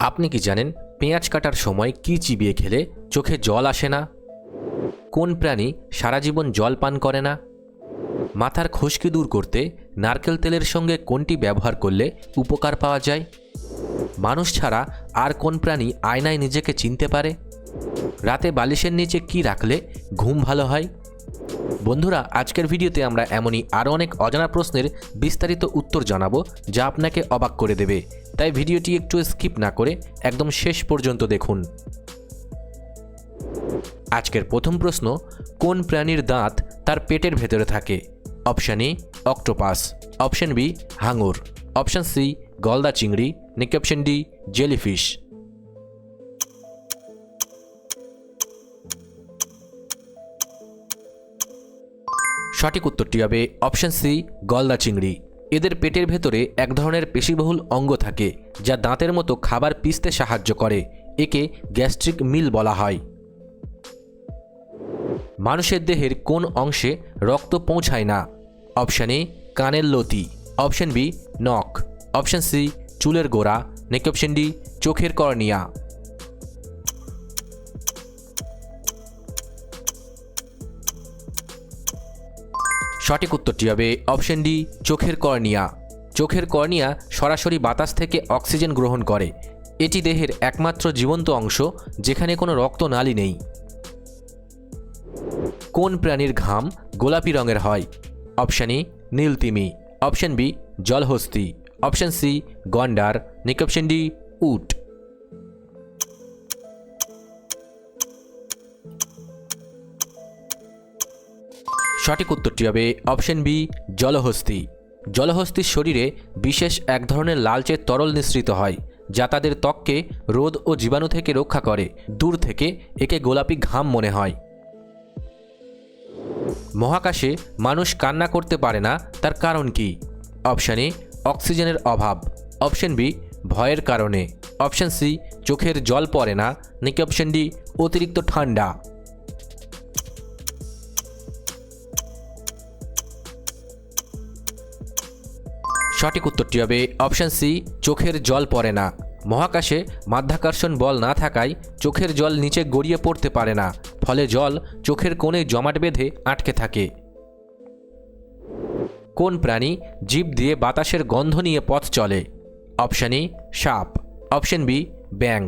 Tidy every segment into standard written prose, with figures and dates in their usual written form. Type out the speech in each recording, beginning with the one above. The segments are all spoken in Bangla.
আপনি কি জানেন পেঁয়াজ কাটার সময় কি চিবিয়ে খেলে চোখে জল আসে না? কোন প্রাণী সারা জীবন জল পান করে না? মাথার খুশকি দূর করতে নারকেল তেলের সঙ্গে কোনটি ব্যবহার করলে উপকার পাওয়া যায়? মানুষ ছাড়া আর কোন প্রাণী আয়নায় নিজেকে চিনতে পারে? রাতে বালিশের নিচে কি রাখলে ঘুম ভালো হয়? বন্ধুরা, আজকের ভিডিওতে আমরা এমনই আরও অনেক অজানা প্রশ্নের বিস্তারিত উত্তর জানাবো যা আপনাকে অবাক করে দেবে। তাই ভিডিওটি একটু স্কিপ না করে একদম শেষ পর্যন্ত দেখুন। আজকের প্রথম প্রশ্ন, কোন প্রাণীর দাঁত তার পেটের ভেতরে থাকে? Option A octopus, option B হাঙর, অপশান সি গলদা চিংড়ি, নাকি অপশান ডি জেলিফিশ। সঠিক উত্তরটি হবে অপশান সি গলদা চিংড়ি। এদের পেটের ভেতরে এক ধরনের পেশিবহুল অঙ্গ থাকে যা দাঁতের মতো খাবার পিষতে সাহায্য করে। একে গ্যাস্ট্রিক মিল বলা হয়। মানুষের দেহের কোন অংশে রক্ত পৌঁছায় না? অপশান এ কানের লতি, অপশান বি নখ, অপশান সি চুলের গোড়া, নাকি অপশান ডি চোখের কর্নিয়া। সঠিক উত্তরটি হবে অপশান ডি চোখের কর্নিয়া। চোখের কর্নিয়া সরাসরি বাতাস থেকে অক্সিজেন গ্রহণ করে। এটি দেহের একমাত্র জীবন্ত অংশ যেখানে কোনো রক্তনালী নেই। কোন প্রাণীর ঘাম গোলাপি রঙের হয়? অপশান এ নীলতিমি, অপশান বি জলহস্তি, অপশান সি গন্ডার, নাকি অপশান ডি উট। সঠিক উত্তরটি হবে অপশান বি জলহস্তি। জলহস্তির শরীরে বিশেষ এক ধরনের লালচে তরল নিঃসৃত হয় যা তাদের ত্বককে রোদ ও জীবাণু থেকে রক্ষা করে। দূর থেকে একে গোলাপি ঘাম মনে হয়। মহাকাশে মানুষ কান্না করতে পারে না, তার কারণ কি? অপশান এ অক্সিজেনের অভাব, অপশান বি ভয়ের কারণে, অপশান সি চোখের জল পড়ে না, নাকি অপশান ডি অতিরিক্ত ঠান্ডা। সঠিক উত্তরটি হবে অপশান সি চোখের জল পড়ে না। মহাকাশে মাধ্যাকর্ষণ বল না থাকায় চোখের জল নিচে গড়িয়ে পড়তে পারে না, ফলে জল চোখের কোণে জমাট বেঁধে আটকে থাকে। কোন প্রাণী জিভ দিয়ে বাতাসের গন্ধ নিয়ে পথ চলে? অপশান এ সাপ, অপশান বি ব্যাং,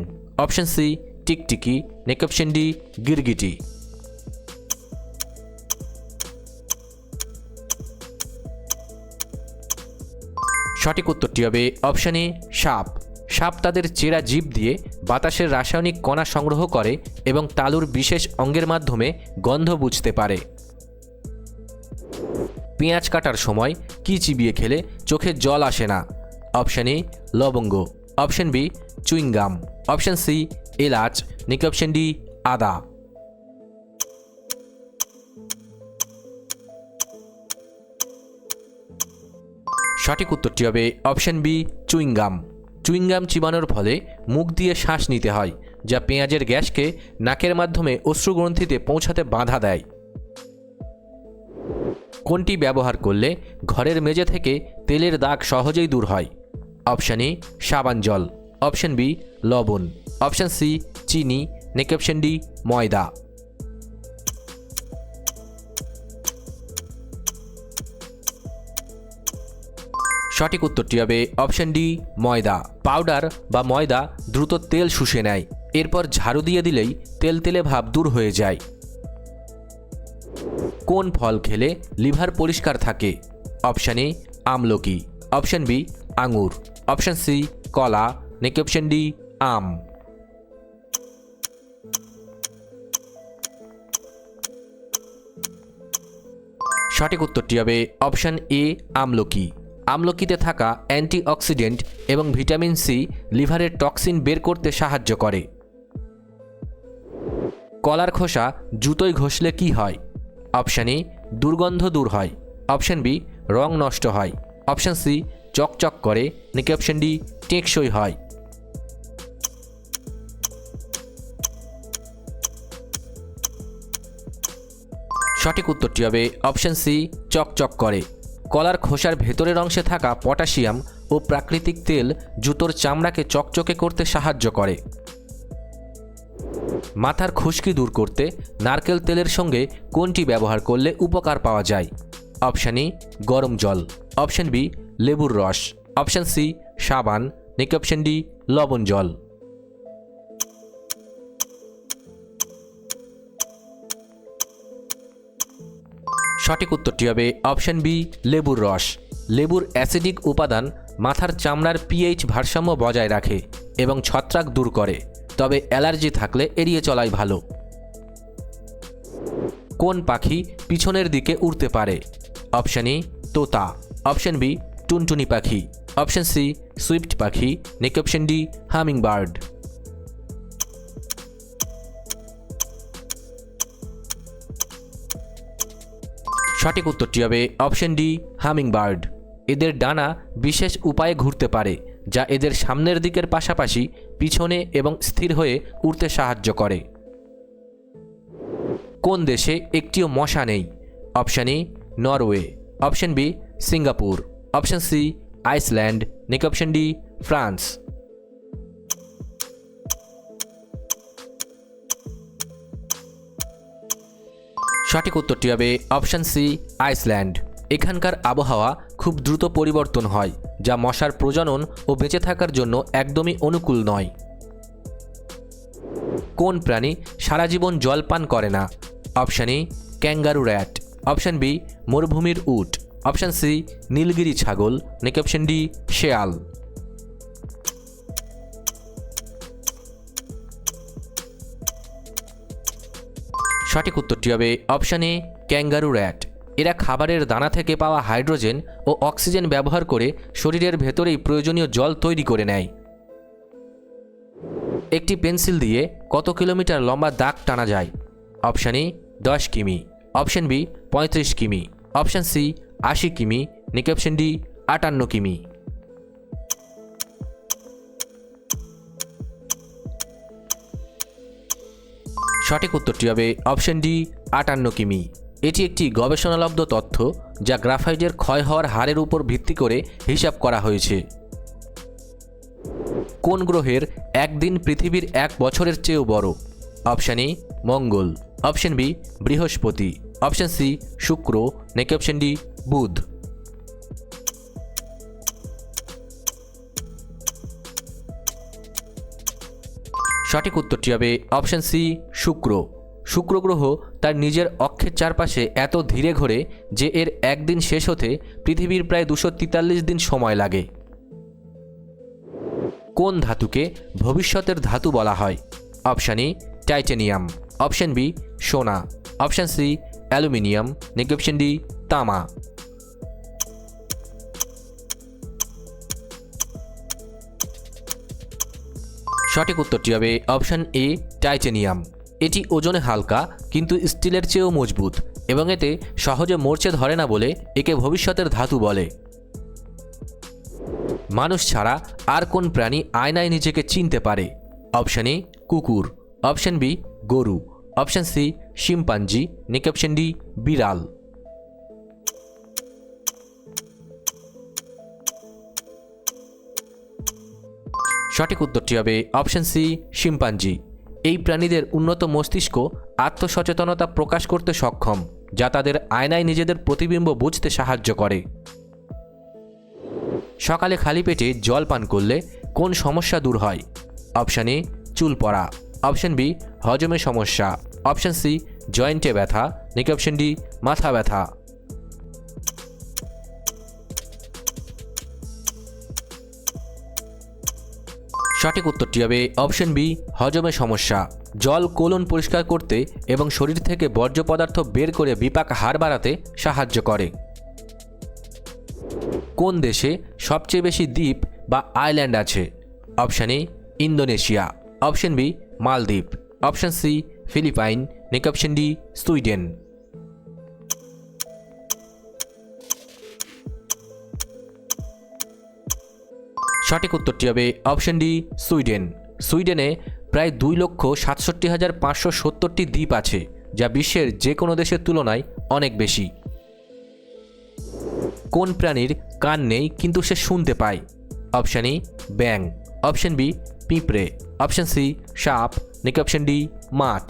অপশান সি টিকটিকি, নাকি অপশান ডি গিরগিটি। সঠিক উত্তরটি হবে অপশান এ সাপ। সাপ তাদের চেরা জিভ দিয়ে বাতাসের রাসায়নিক কণা সংগ্রহ করে এবং তালুর বিশেষ অঙ্গের মাধ্যমে গন্ধ বুঝতে পারে। পেঁয়াজ কাটার সময় কি চিবিয়ে খেলে চোখে জল আসে না? অপশান এ লবঙ্গ, option B chewing gum, option C এলাচ, নাকি অপশান ডি আদা। সঠিক উত্তরটি হবে অপশান বি চুইংগাম। চুইংগাম চিবানোর ফলে মুখ দিয়ে শ্বাস নিতে হয়, যা পেঁয়াজের গ্যাসকে নাকের মাধ্যমে অশ্রুগ্রন্থিতে পৌঁছাতে বাধা দেয়। কোনটি ব্যবহার করলে ঘরের মেঝে থেকে তেলের দাগ সহজেই দূর হয়? অপশান এ সাবান জল, অপশান বি লবণ, অপশান সি চিনি, নাকি অপশান ডি ময়দা। সঠিক উত্তরটি হবে অপশান ডি ময়দা। পাউডার বা ময়দা দ্রুত তেল শুষে নেয়, এরপর ঝাড়ু দিয়ে দিলেই তেলতেলে ভাব দূর হয়ে যায়। কোন ফল খেলে লিভার পরিষ্কার থাকে? অপশান এ আমলকি, অপশান বি আঙুর, অপশান সি কলা, নাকি অপশান ডি আম। সঠিক উত্তরটি হবে অপশান এ আমলকি। আমলকিতে থাকা অ্যান্টিঅক্সিডেন্ট এবং ভিটামিন সি লিভারের টক্সিন বের করতে সাহায্য করে। কলার খোসা জুতোয় ঘষলে কি হয়? অপশান এ দুর্গন্ধ দূর হয়, অপশান বি রং নষ্ট হয়, অপশান সি চকচক করে, নাকি অপশান ডি টেকসই হয়। সঠিক উত্তরটি হবে অপশান সি চকচক করে। কলার খোসার ভেতরের অংশে থাকা পটাশিয়াম ও প্রাকৃতিক তেল জুতোর চামড়াকে চকচকে করতে সাহায্য করে। মাথার খুশকি দূর করতে নারকেল তেলের সঙ্গে কোনটি ব্যবহার করলে উপকার পাওয়া যায়? অপশান এ গরম জল, অপশান বি লেবুর রস, অপশান সি সাবান, নাকি অপশান ডি লবণ জল। সঠিক উত্তরটি হবে অপশান বি লেবুর রস। লেবুর অ্যাসিডিক উপাদান মাথার চামড়ার পিএইচ ভারসাম্য বজায় রাখে এবং ছত্রাক দূর করে, তবে অ্যালার্জি থাকলে এড়িয়ে চলাই ভালো। কোন পাখি পিছনের দিকে উড়তে পারে? অপশান এ তোতা, অপশান বি টুনটুনি পাখি, অপশান সি সুইফট পাখি, নাকি অপশান ডি হামিং বার্ড। সঠিক উত্তরটি হবে অপশান ডি হামিং বার্ড। এদের ডানা বিশেষ উপায়ে ঘুরতে পারে, যা এদের সামনের দিকের পাশাপাশি পিছনে এবং স্থির হয়ে উড়তে সাহায্য করে। কোন দেশে একটিও মশা নেই? Option A Norway, option B Singapore, option C Iceland, নাকি অপশান ডি ফ্রান্স। সঠিক উত্তরটি হবে অপশান সি আইসল্যান্ড। এখানকার আবহাওয়া খুব দ্রুত পরিবর্তন হয়, যা মশার প্রজনন ও বেঁচে থাকার জন্য একদমই অনুকূল নয়। কোন প্রাণী সারা জীবন জল পান করে না? Option A kangaroo rat, option B মরুভূমির উট, অপশান সি নীলগিরি ছাগল, নাকি অপশান ডি শেয়াল। সঠিক উত্তরটি হবে অপশান এ ক্যাঙ্গারু র্যাট। এরা খাবারের দানা থেকে পাওয়া হাইড্রোজেন ও অক্সিজেন ব্যবহার করে শরীরের ভেতরেই প্রয়োজনীয় জল তৈরি করে নেয়। একটি পেন্সিল দিয়ে কত কিলোমিটার লম্বা দাগ টানা যায়? অপশান এ 10 কিমি, অপশান বি 35 কিমি, অপশান সি 80 কিমি, নাকি অপশান ডি 58 কিমি। সঠিক উত্তরটি হবে অপশান ডি 58 কিমি। এটি একটি গবেষণালব্ধ তথ্য, যা গ্রাফাইটের ক্ষয় হওয়ার হারের উপর ভিত্তি করে হিসাব করা হয়েছে। কোন গ্রহের একদিন পৃথিবীর 1 বছরের চেয়েও বড়? অপশান এ মঙ্গল, অপশান বি বৃহস্পতি, অপশান সি শুক্র, নাকি অপশান ডি বুধ। সঠিক উত্তরটি হবে অপশান সি শুক্র। শুক্র গ্রহ তার নিজের অক্ষের চারপাশে এত ধীরে ঘোরে যে এর একদিন শেষ হতে পৃথিবীর প্রায় 243 দিন সময় লাগে। কোন ধাতুকে ভবিষ্যতের ধাতু বলা হয়? Option A titanium, option B সোনা, অপশান সি অ্যালুমিনিয়াম, নাকি অপশান ডি তামা। সঠিক উত্তরটি হবে অপশান এ টাইটানিয়াম। এটি ওজনে হালকা কিন্তু স্টিলের চেয়েও মজবুত এবং এতে সহজে মরচে ধরে না বলে একে ভবিষ্যতের ধাতু বলে। মানুষ ছাড়া আর কোন প্রাণী আয়নায় নিজেকে চিনতে পারে? অপশান এ কুকুর, অপশান বি গরু, অপশান সি শিম্পাঞ্জি, নাকি অপশান ডি বিড়াল। সঠিক উত্তরটি হবে অপশান সি শিম্পাঞ্জি। এই প্রাণীদের উন্নত মস্তিষ্ক আত্মসচেতনতা প্রকাশ করতে সক্ষম, যা তাদের আয়নায় নিজেদের প্রতিবিম্ব বুঝতে সাহায্য করে। সকালে খালি পেটে জল পান করলে কোন সমস্যা দূর হয়? অপশান এ চুল পড়া, অপশান বি হজমে সমস্যা, অপশান সি জয়েন্টে ব্যথা, নাকি অপশান ডি মাথা ব্যথা। সঠিক উত্তরটি হবে অপশান বি হজমে সমস্যা। জল কোলন পরিষ্কার করতে এবং শরীর থেকে বর্জ্য পদার্থ বের করে বিপাক হার বাড়াতে সাহায্য করে। কোন দেশে সবচেয়ে বেশি দ্বীপ বা আইল্যান্ড আছে? Option A Indonesia, option B মালদ্বীপ, অপশান সি ফিলিপাইন, নাকি অপশান ডি সুইডেন। সঠিক উত্তরটি হবে অপশান ডি সুইডেন। সুইডেনে প্রায় 2,67,570টি দ্বীপ আছে, যা বিশ্বের যে কোনো দেশের তুলনায় অনেক বেশি। কোন প্রাণীর কান নেই কিন্তু সে শুনতে পায়? অপশান ই ব্যাং, অপশান বি পিঁপড়ে, অপশান সি সাপ, নাকি অপশান ডি মাছ।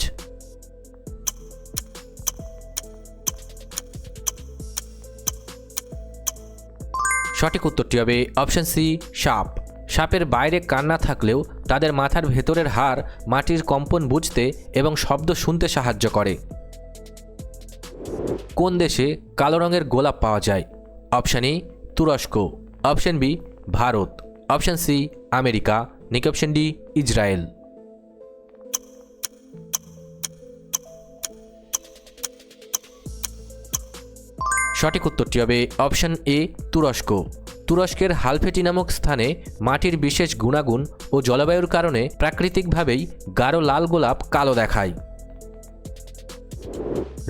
সঠিক উত্তরটি হবে অপশান সি সাপ। সাপের বাইরে কান না থাকলেও তাদের মাথার ভেতরের হাড় মাটির কম্পন বুঝতে এবং শব্দ শুনতে সাহায্য করে। কোন দেশে কালো রঙের গোলাপ পাওয়া যায়? অপশান ই তুরস্ক, option B Bharat, option C America, নাকি অপশান ডি ইসরায়েল। সঠিক উত্তরটি হবে অপশান এ তুরস্ক। তুরস্কের হালফেটি নামক স্থানে মাটির বিশেষ গুণাগুণ ও জলবায়ুর কারণে প্রাকৃতিকভাবেই গাঢ় লাল গোলাপ কালো দেখায়।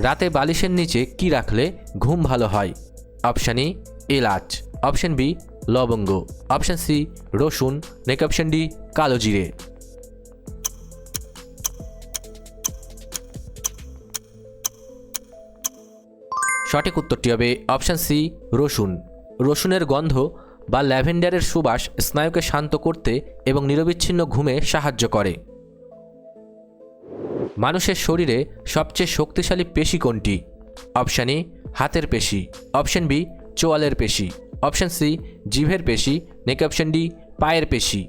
রাতে বালিশের নিচে কি রাখলে ঘুম ভালো হয়? অপশান ই এলাচ, অপশান বি লবঙ্গ, অপশান সি রসুন, নাকি অপশান ডি কালো জিরে। সঠিক উত্তরটি হবে অপশান সি রসুন। রসুনের গন্ধ বা ল্যাভেন্ডারের সুবাস স্নায়ুকে শান্ত করতে এবং নিরবিচ্ছিন্ন ঘুমে সাহায্য করে। মানুষের শরীরে সবচেয়ে শক্তিশালী পেশি কোনটি? অপশান ই হাতের পেশি, অপশান বি চোয়ালের পেশি, অপশান সি জিভের পেশি, নাকি অপশান ডি পায়ের পেশি।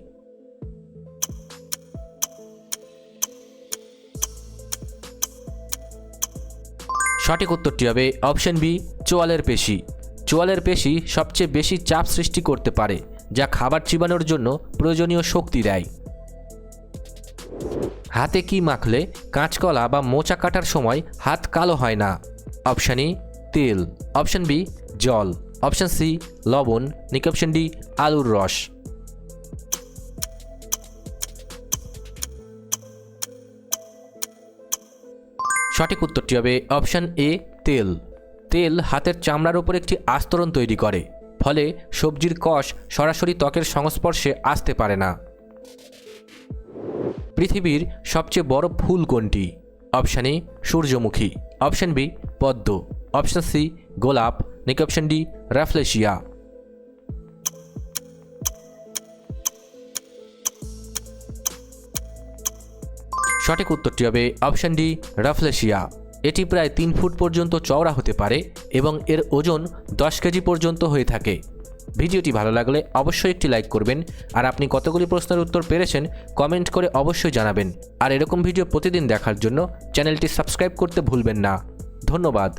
সঠিক উত্তরটি হবে অপশান বি চোয়ালের পেশি। চোয়ালের পেশি সবচেয়ে বেশি চাপ সৃষ্টি করতে পারে, যা খাবার চিবানোর জন্য প্রয়োজনীয় শক্তি দেয়। হাতে কি মাখলে কাঁচকলা বা মোচা কাটার সময় হাত কালো হয় না? অপশান ই তেল, অপশান বি জল, অপশান সি লবণ, নাকি অপশান ডি আলুর রস। সঠিক উত্তরটি হবে অপশান এ তেল। তেল হাতের চামড়ার উপর একটি আস্তরণ তৈরি করে, ফলে সবজির কষ সরাসরি ত্বকের সংস্পর্শে আসতে পারে না। পৃথিবীর সবচেয়ে বড় ফুল কোনটি? অপশান এ সূর্যমুখী, অপশান বি পদ্ম, অপশান সি গোলাপ, নাকি অপশান ডি রাফলেশিয়া। সঠিক উত্তরটি হবে অপশান ডি রাফলেশিয়া। এটি প্রায় 3 ফুট পর্যন্ত চওড়া হতে পারে এবং এর ওজন 10 কেজি পর্যন্ত হয়ে থাকে। ভিডিওটি ভালো লাগলে অবশ্যই একটি লাইক করবেন, আর আপনি কতগুলি প্রশ্নের উত্তর পেরেছেন কমেন্ট করে অবশ্যই জানাবেন। আর এরকম ভিডিও প্রতিদিন দেখার জন্য চ্যানেলটি সাবস্ক্রাইব করতে ভুলবেন না। ধন্যবাদ।